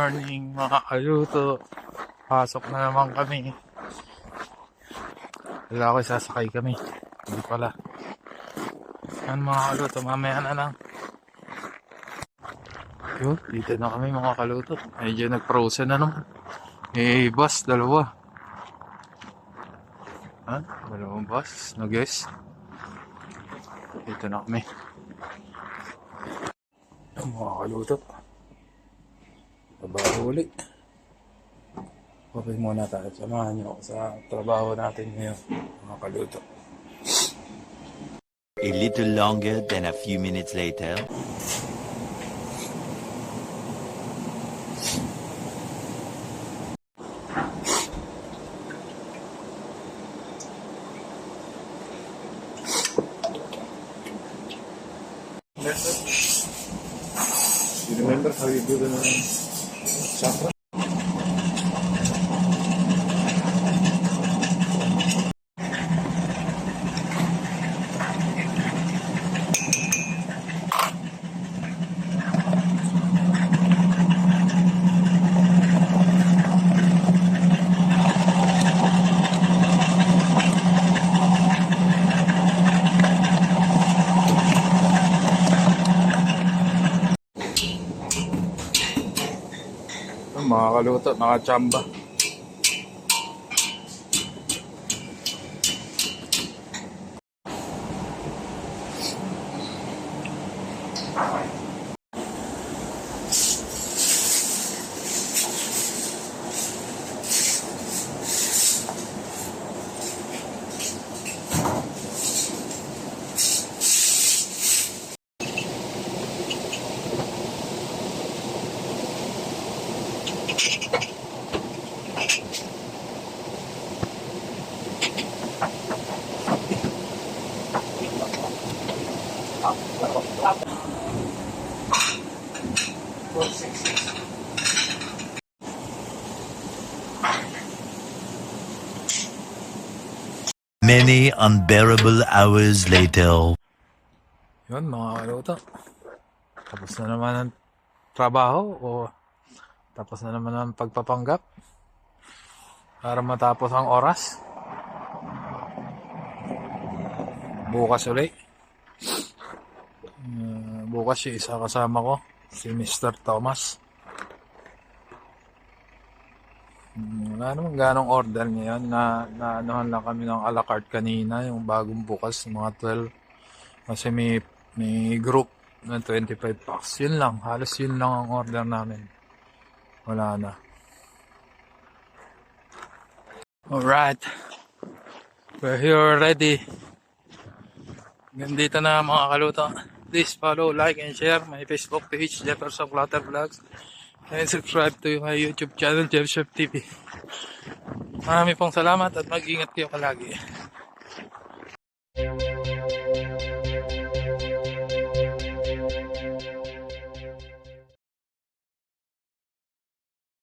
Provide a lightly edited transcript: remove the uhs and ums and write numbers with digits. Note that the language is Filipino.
morning mga kaluto. Pasok na naman kami. Wala ko sasakay kami. Hindi pala. Yan mga kaluto, mamaya na lang. Yun, dito na kami mga kaluto. Medyo nag-frozen na naman. Bus, dalawa. Dalawang bus, no-guess. Dito na kami. Mga kaluto. Trabaho ulit. Okay muna tayo. Samahan nyo ako sa trabaho natin ngayon, mga kaluto. A little longer than a few minutes later. You remember how you do the chakra? Mga kaluto, nakachamba. Many unbearable hours later. Yun mga kaluto. Tapos na naman ang trabaho o tapos na naman ang pagpapanggap para matapos ang oras. Bukas ulit. Bukas yung isa kasama ko, si Mr. Thomas. Wala naman ganong order ngayon. Anuhan lang kami ng a la carte kanina, yung bagong bukas, mga 12. Kasi may group na 25 packs. Yun lang, halos yun lang ang order namin. Wala na. Alright. We're here already. Gandito na mga kaluto. Please follow, like, and share my Facebook page, Jefferson Clutter Vlogs. And subscribe to my YouTube channel, Jeff Chef TV. Marami pong salamat at mag-ingat kayo palagi.